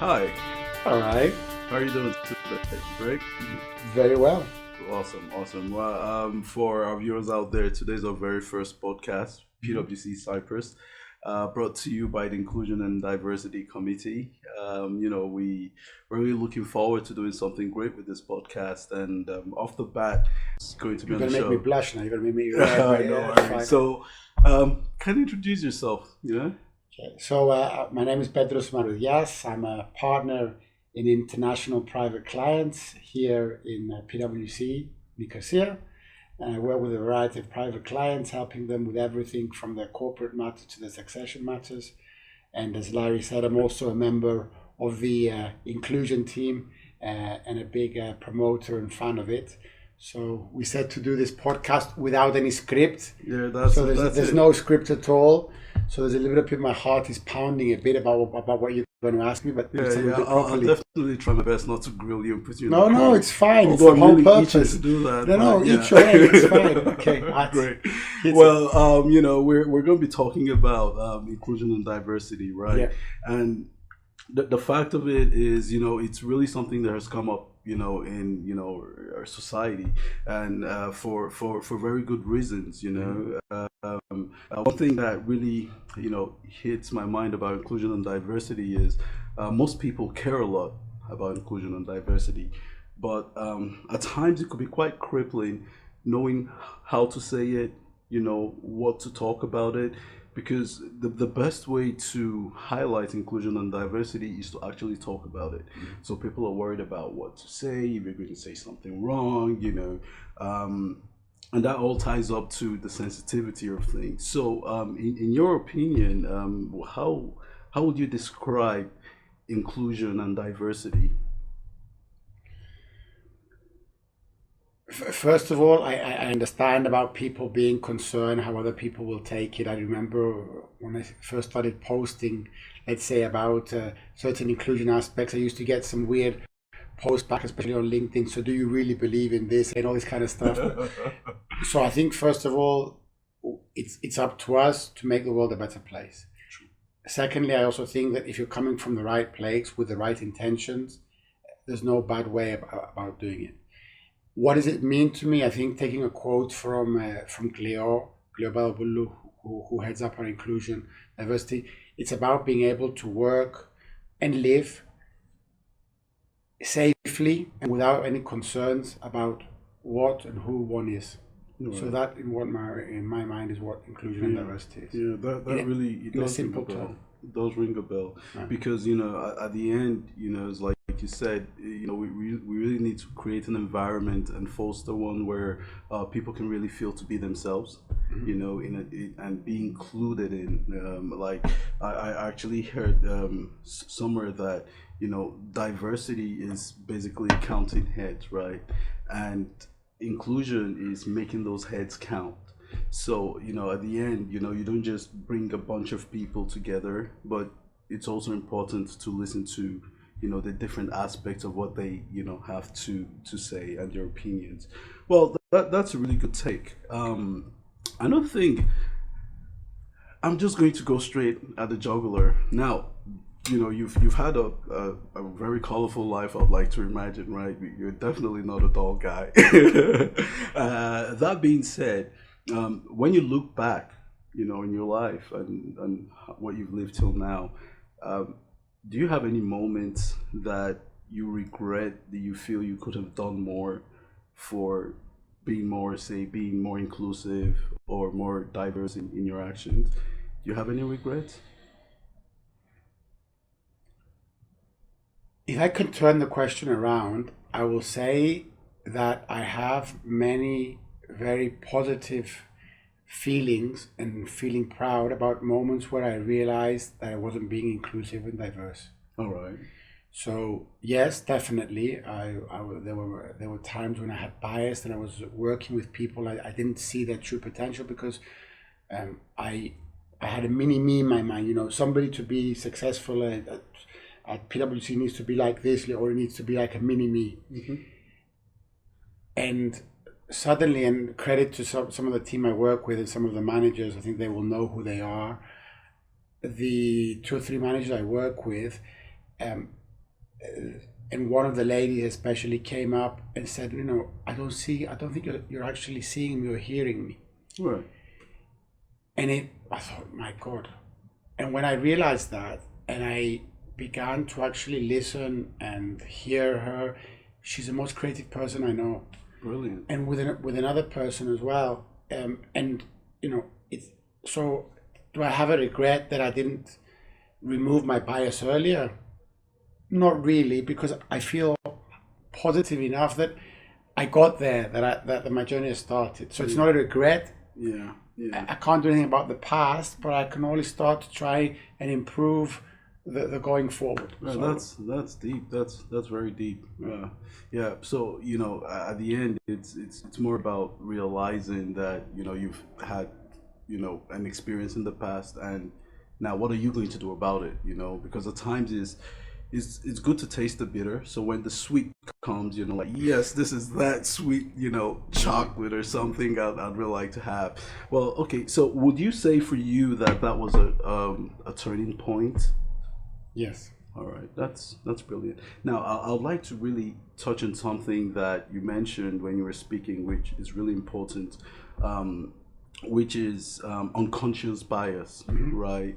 Hi, All right, how are you doing today? Great. very well. Awesome, awesome. Well, for our viewers out there, today's our very first podcast, Mhm. PwC Cyprus, brought to you by the Inclusion and Diversity Committee. We're really looking forward to doing something great with this podcast, and off the bat, it's going to be You're on the gonna make me show. blush now. You're gonna make me red. But yeah, No that's worries. fine. So, can you introduce yourself? Okay. So my name is Petros Maroudias. I'm a partner in international private clients here in PwC Nicosia. And I work with a variety of private clients, helping them with everything from their corporate matters to their succession matters. And as Larry said, I'm also a member of the inclusion team and a big promoter and fan of it. So we said to do this podcast without any script. Yeah, So that's there's it. no script at all. So there's a little bit, my heart is pounding a bit about what you're going to ask me, but Yeah, we said we yeah. do it I'll properly. definitely try my best not to grill you and put you in the No, corner. it's fine. It's Although the I'm whole really itching purpose. to do that. No, but yeah. each your way. It's fine. Okay, Great. it's Well, we're going to be talking about inclusion and diversity, right? yeah. And the fact of it is, it's really something that has come up, in our society, and for very good reasons, one thing that really, hits my mind about inclusion and diversity is most people care a lot about inclusion and diversity, but at times it could be quite crippling knowing how to say it, what to talk about it, because the best way to highlight inclusion and diversity is to actually talk about it. So people are worried about what to say, if you're going to say something wrong, and that all ties up to the sensitivity of things. So, in your opinion, how would you describe inclusion and diversity? First of all, I understand about people being concerned how other people will take it. I remember when I first started posting, let's say about certain inclusion aspects, I used to get some weird posts back, especially on LinkedIn. So, do you really believe in this and all this kind of stuff? So, I think first of all, it's up to us to make the world a better place. Secondly, I also think that if you're coming from the right place with the right intentions, there's no bad way about doing it. What does it mean to me? I think taking a quote from Cleo Balbulu, who heads up our inclusion diversity, it's about being able to work and live safely and without any concerns about what and who one is. So Right. that in my mind is what inclusion and Yeah, diversity is. yeah, that really it In a does ring a simple bell. tone. It does ring a bell Right. because at the end, it's like you said, we really need to create an environment and foster one where people can really feel to be themselves, and be included in. Like I actually heard somewhere that diversity is basically counting heads, right? And inclusion is making those heads count. So, at the end, you don't just bring a bunch of people together, but it's also important to listen to, the different aspects of what they, have to say and their opinions. Well, that's a really good take. Another thing, I'm just going to go straight at the jugular. Now, you've had a very colorful life, I'd like to imagine, right? You're definitely not a dull guy. That being said, when you look back, in your life and what you've lived till now, um, do you have any moments that you regret, that you feel you could have done more for being more inclusive or more diverse in your actions? Do you have any regrets? If I could turn the question around, I will say that I have many very positive feelings and feeling proud about moments where I realized that I wasn't being inclusive and diverse. All right. So yes, definitely, there were times when I had bias and I was working with people. I didn't see their true potential because um, I I had a mini me in my mind. Somebody to be successful at PwC needs to be like this, or it needs to be like a mini me. Hmm. And suddenly, and credit to some of the team I work with and some of the managers, I think they will know who they are. The two or three managers I work with, um, and one of the ladies especially came up and said, I don't think you're actually seeing me or hearing me. Right. And I thought, my God. And when I realized that, and I began to actually listen and hear her, she's the most creative person I know. Brilliant. And with another person as well. So do I have a regret that I didn't remove my bias earlier? Not really, because I feel positive enough that I got there, that my journey has started. So it's not a regret. Yeah. I can't do anything about the past, but I can only start to try and improve the going forward. Right, so that's deep. That's very deep. Yeah. So at the end, it's more about realizing that you've had an experience in the past, and now what are you going to do about it? Because at times it's good to taste the bitter. So when the sweet comes, like, yes, this is that sweet, chocolate or something I'd really like to have. Well, okay. So would you say for you that was a turning point? Yes. All right. That's brilliant. Now I'd like to really touch on something that you mentioned when you were speaking, which is really important, which is unconscious bias, right?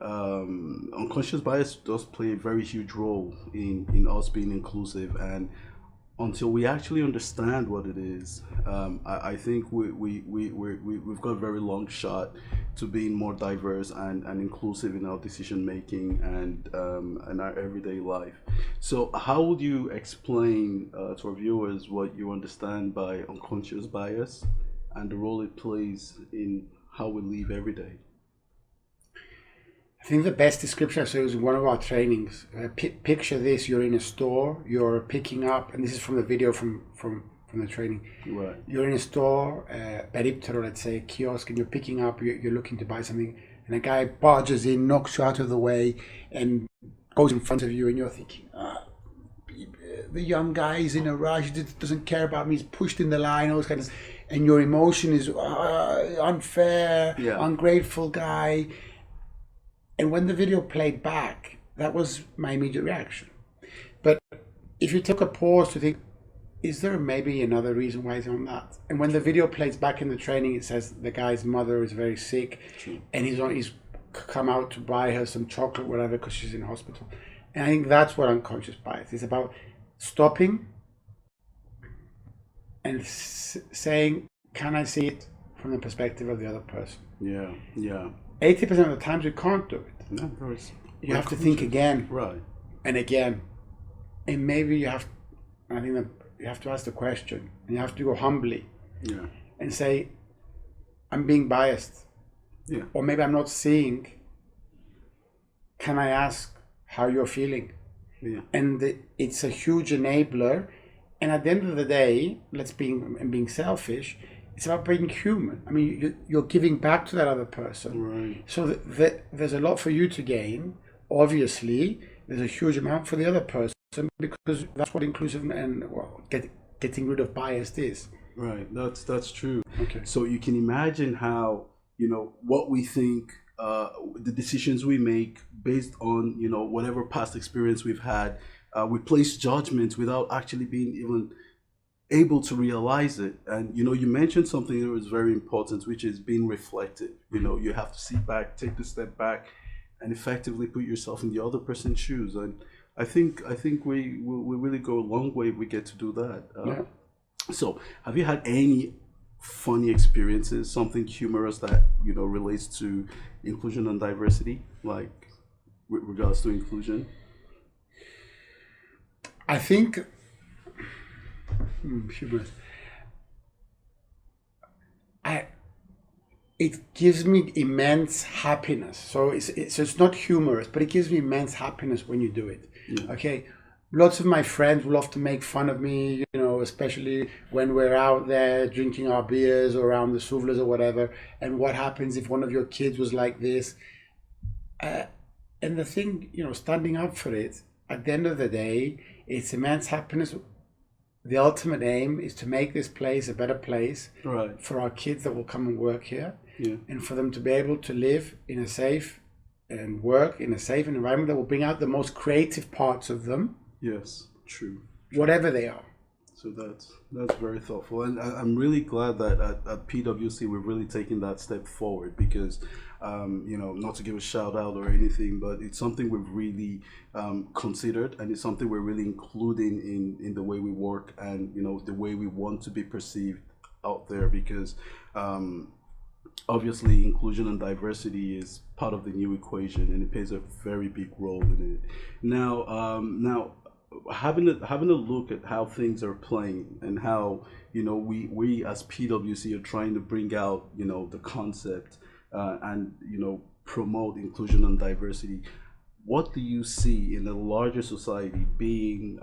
Unconscious bias does play a very huge role in us being inclusive, and until we actually understand what it is, I think we've got a very long shot to being more diverse and inclusive in our decision making and our everyday life. So how would you explain to our viewers what you understand by unconscious bias and the role it plays in how we live every day? I think the best description I saw was in one of our trainings. Picture this: you're in a store, you're picking up, and this is from the video from the training. Right. You're in a store, periptero, let's say, a kiosk, and you're picking up. You're looking to buy something, and a guy barges in, knocks you out of the way, and goes in front of you, and you're thinking, the young guy is in a rush, he doesn't care about me, he's pushed in the line, all those kinds of, and your emotion is unfair, ungrateful guy. And when the video played back, that was my immediate reaction. But if you took a pause to think, is there maybe another reason why he's on that? And when the video plays back in the training, it says the guy's mother is very sick, and he's come out to buy her some chocolate, whatever, because she's in hospital. And I think that's what unconscious bias is about: stopping and saying, can I see it from the perspective of the other person? Yeah. 80% of the times you can't do it. No, you have to think again, right, and again, and maybe I think that you have to ask the question, and you have to go humbly, and say, I'm being biased, or maybe I'm not seeing. Can I ask how you're feeling? And it's a huge enabler. And at the end of the day, being selfish, it's about being human. I mean, you're giving back to that other person. Right. So there's a lot for you to gain. Obviously, there's a huge amount for the other person, because that's what inclusive and getting rid of bias is. Right. That's true. Okay. So you can imagine how, what we think, the decisions we make based on, whatever past experience we've had, we place judgments without actually being even able to realize it. And you mentioned something that was very important, which is being reflective. You have to sit back, take the step back, and effectively put yourself in the other person's shoes. And I think we really go a long way if we get to do that. So have you had any funny experiences, something humorous that relates to inclusion and diversity, like with regards to inclusion? I think humorous. It gives me immense happiness. So it's not humorous, but it gives me immense happiness when you do it. Okay. Lots of my friends will often make fun of me, especially when we're out there drinking our beers or around the souvlas or whatever. And what happens if one of your kids was like this? And the thing, standing up for it, at the end of the day, it's immense happiness. The ultimate aim is to make this place a better place for our kids that will come and work here, and for them to be able to live in a safe and work in a safe environment that will bring out the most creative parts of them. Yes, true. whatever they are. So that's very thoughtful, and I'm really glad that at PwC we're really taking that step forward because, not to give a shout out or anything, but it's something we've really considered, and it's something we're really including in the way we work and the way we want to be perceived out there because. Obviously, inclusion and diversity is part of the new equation, and it plays a very big role in it. Now, having a look at how things are playing and how we as PwC are trying to bring out the concept and promote inclusion and diversity. What do you see in the larger society being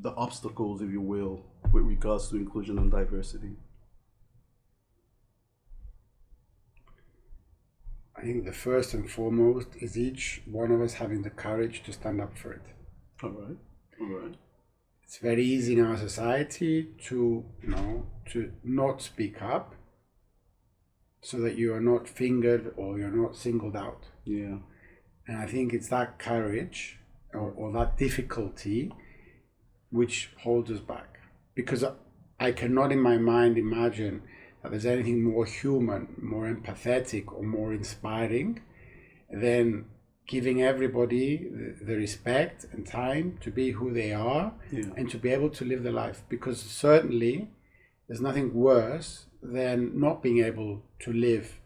the obstacles, if you will, with regards to inclusion and diversity? I think the first and foremost is each one of us having the courage to stand up for it. All right. All right. It's very easy in our society to not speak up so that you are not fingered or you're not singled out. Yeah. And I think it's that courage or that difficulty which holds us back. Because I cannot in my mind imagine that there's anything more human, more empathetic, or more inspiring than giving everybody the respect and time to be who they are and to be able to live their life. Because certainly there's nothing worse than not being able to live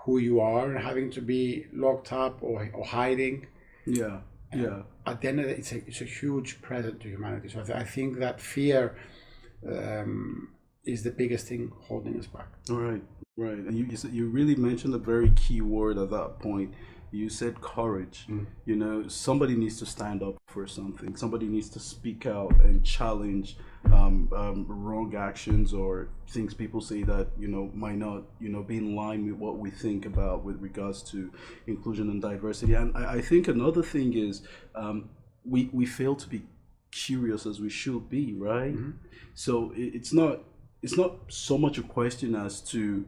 who you are and having to be locked up or hiding. Yeah, yeah. At the end of it, it's a huge present to humanity. So I think that fear is the biggest thing holding us back. All right, right. And you really mentioned a very key word at that point. You said courage. Somebody needs to stand up for something. Somebody needs to speak out and challenge wrong actions or things people say that might not be in line with what we think about with regards to inclusion and diversity. And I think another thing is we fail to be curious as we should be, right? Mm-hmm. So it's not so much a question as to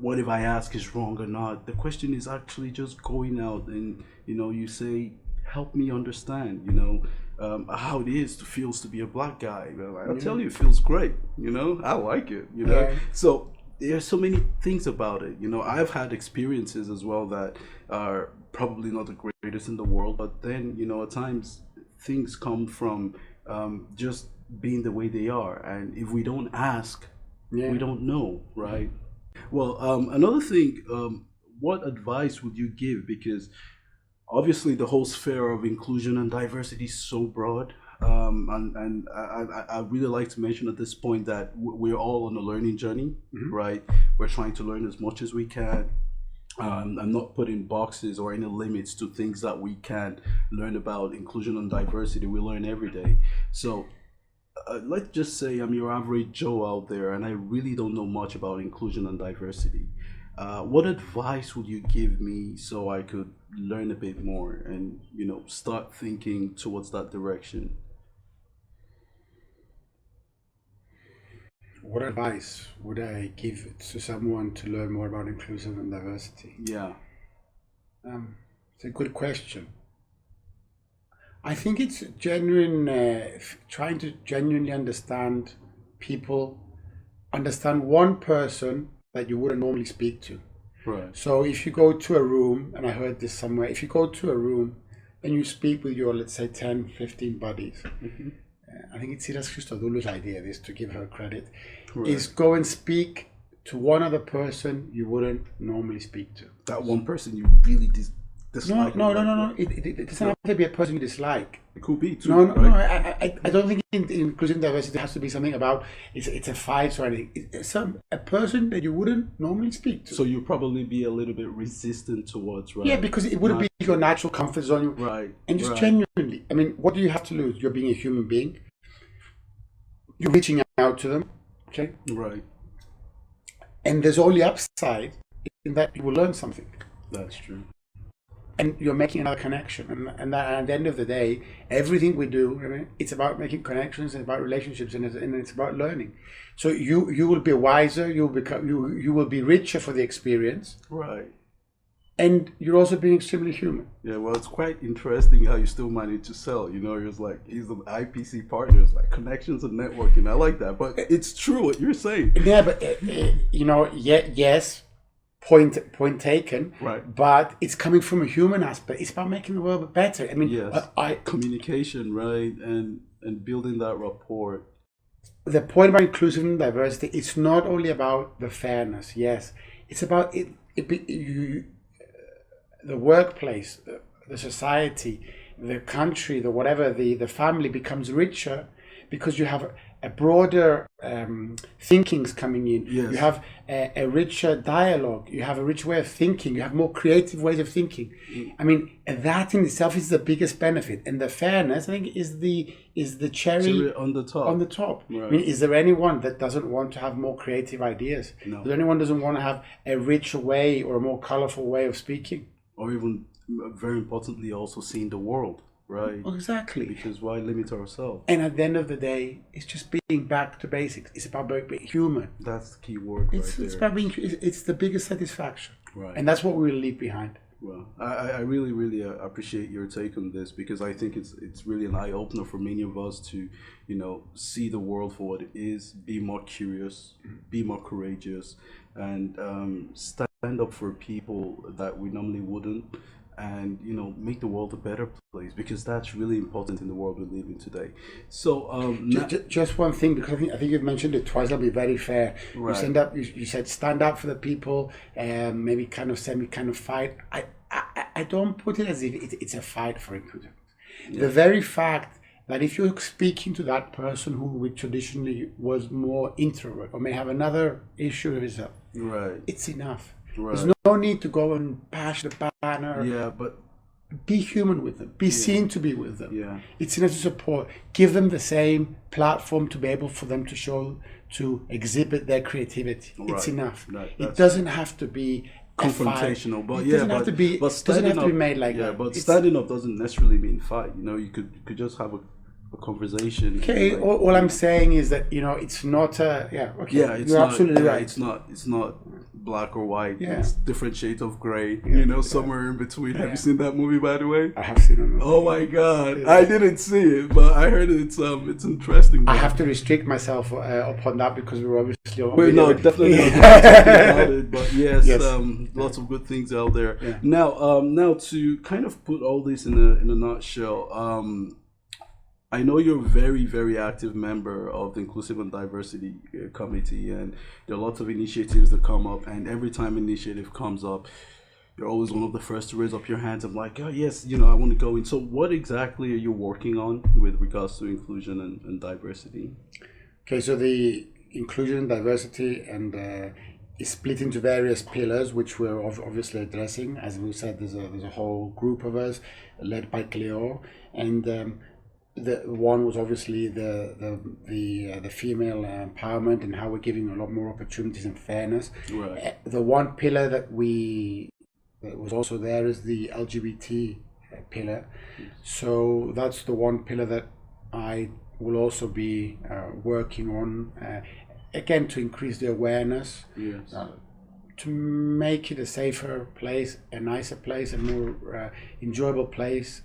what if I ask is wrong or not. The question is actually just going out and you say, help me understand how it feels to be a black guy. I'll tell you, it feels great. I like it. So there are so many things about it. I've had experiences as well that are probably not the greatest in the world, but then at times things come from just being the way they are, and if we don't ask, we don't know, right? Well, another thing, what advice would you give? Because obviously the whole sphere of inclusion and diversity is so broad, and I really like to mention at this point that we're all on a learning journey, right? We're trying to learn as much as we can. I'm not putting boxes or any limits to things that we can learn about inclusion and diversity. We learn every day. So let's just say I'm your average Joe out there and I really don't know much about inclusion and diversity. What advice would you give me so I could learn a bit more and start thinking towards that direction? What advice would I give to someone to learn more about inclusion and diversity? Yeah. It's a good question. I think it's genuine, trying to genuinely understand people, understand one person that you wouldn't normally speak to. Right. So if you go to a room, and I heard this somewhere, if you go to a room and you speak with your, let's say, 10, 15 buddies, I think it's Siras Christodoulou's idea, this, to give her credit, is go and speak to one other person you wouldn't normally speak to. That one person you really dislike? No. It doesn't have to be a person you dislike. It could be too. No, right? I don't think in inclusion diversity has to be something about it's a fight or anything. It's a person that you wouldn't normally speak to. So you'd probably be a little bit resistant towards, right? Yeah, because it wouldn't be your natural comfort zone. Right. And just genuinely, I mean, what do you have to lose? You're being a human being. You're reaching out to them, okay? Right. And there's only upside in that you will learn something. That's true. And you're making another connection, and that, at the end of the day, everything we do, I mean, it's about making connections, and about relationships, and it's about learning. So you will be wiser, you will be richer for the experience, right? and you're also being extremely human. Yeah, well, it's quite interesting how you still manage to sell. You know, it's like he's an IPC partner. It's like connections and networking. I like that, but it's true what you're saying. Yeah, but yes, point taken. Right. But it's coming from a human aspect. It's about making the world better. I mean, Yes, communication, right, and building that rapport. The point about inclusion and diversity, it's not only about the fairness. Yes, it's about the workplace, the society, the country, the whatever, the family becomes richer because you have a broader thinkings coming in. Yes. You have a richer dialogue. You have a rich way of thinking. You have more creative ways of thinking. I mean, that in itself is the biggest benefit. And the fairness, I think, is the cherry on the top. On the top. Right. I mean, is there anyone that doesn't want to have more creative ideas? No. Is there anyone who doesn't want to have a richer way or a more colorful way of speaking? Or even, very importantly, also seeing the world, right? Exactly. Because why limit ourselves? And at the end of the day, it's just being back to basics. It's about being human. That's the key word It's about being. It's the biggest satisfaction. Right. And that's what we will leave behind. Well, I really, really appreciate your take on this, because I think it's really an eye opener for many of us to, see the world for what it is, be more curious, be more courageous, and stand up for people that we normally wouldn't, and make the world a better place, because that's really important in the world we live in today. So just one thing, because I think you've mentioned it twice. I'll be very fair. Right. You said stand up for the people, maybe kind of fight. I don't put it as if it's a fight for inclusion. Yeah. The very fact that if you're speaking to that person who traditionally was more introvert or may have another issue with himself, right, it's enough. Right. There's no need to go and bash the banner. Yeah, but be human with them. Be seen to be with them. Yeah. It's enough to support. Give them the same platform to be able for them to exhibit their creativity. Right. It's enough. It doesn't have to be confrontational, but it doesn't have to be. Doesn't have to be made like that. Yeah, but standing up doesn't necessarily mean fight. You could just have a conversation. Okay, all I'm saying is that it's not a okay. Yeah, you're absolutely right. It's not black or white. Yeah. It's different shades of gray. Somewhere in between. Yeah. Have you seen that movie, by the way? I have seen it. Oh my God, I didn't see it, but I heard it's interesting. I have to restrict myself upon that because we're obviously. No, definitely not about it. But yes, lots of good things out there. Yeah. Now to kind of put all this in a nutshell. I know you're a very, very active member of the Inclusive and Diversity Committee, and there are lots of initiatives that come up, and every time an initiative comes up, you're always one of the first to raise up your hands. I'm like, oh yes, I want to go in. So what exactly are you working on with regards to inclusion and diversity? Okay, so the inclusion and diversity is split into various pillars, which we're obviously addressing. As we said, there's a whole group of us led by Cleo, and the one was obviously the female empowerment and how we're giving a lot more opportunities and fairness. Right. The one pillar that was also there is the LGBT pillar. So that's the one pillar that I will also be working on, again, to increase the awareness. Yes. To make it a safer place, a nicer place, a more enjoyable place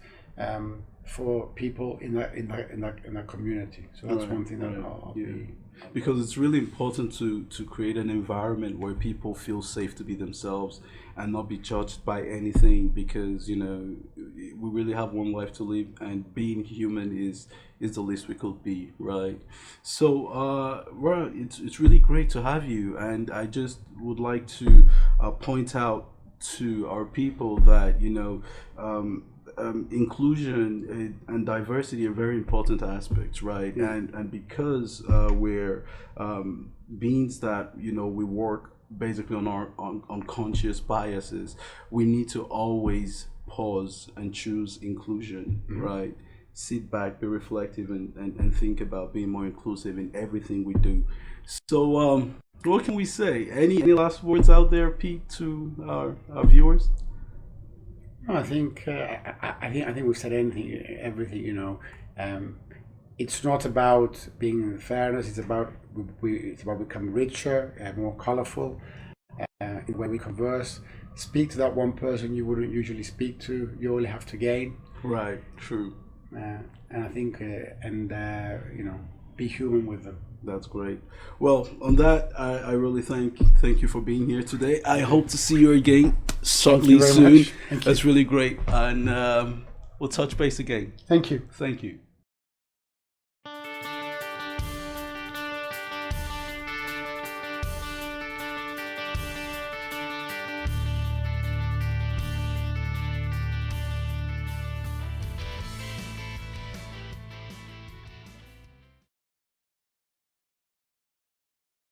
for people in that community. So that's one thing that I'll be. Because it's really important to create an environment where people feel safe to be themselves and not be judged by anything, because we really have one life to live, and being human is the least we could be, right? So it's really great to have you, and I just would like to point out to our people that inclusion and diversity are very important aspects, right? Yeah. And because we're beings that we work basically on our unconscious biases, we need to always pause and choose inclusion, right? Sit back, be reflective, and think about being more inclusive in everything we do. So what can we say? Any last words out there, Pete, to our viewers? I think we've said everything. It's not about being in fairness. It's about becoming richer, more colorful in the way we converse. speak to that one person you wouldn't usually speak to. You only have to gain. Right. True. And I think, you know, be human with them. That's great. Well, on that, I really thank you for being here today. I hope to see you again shortly soon. Thank you. That's really great, and we'll touch base again. Thank you. Thank you.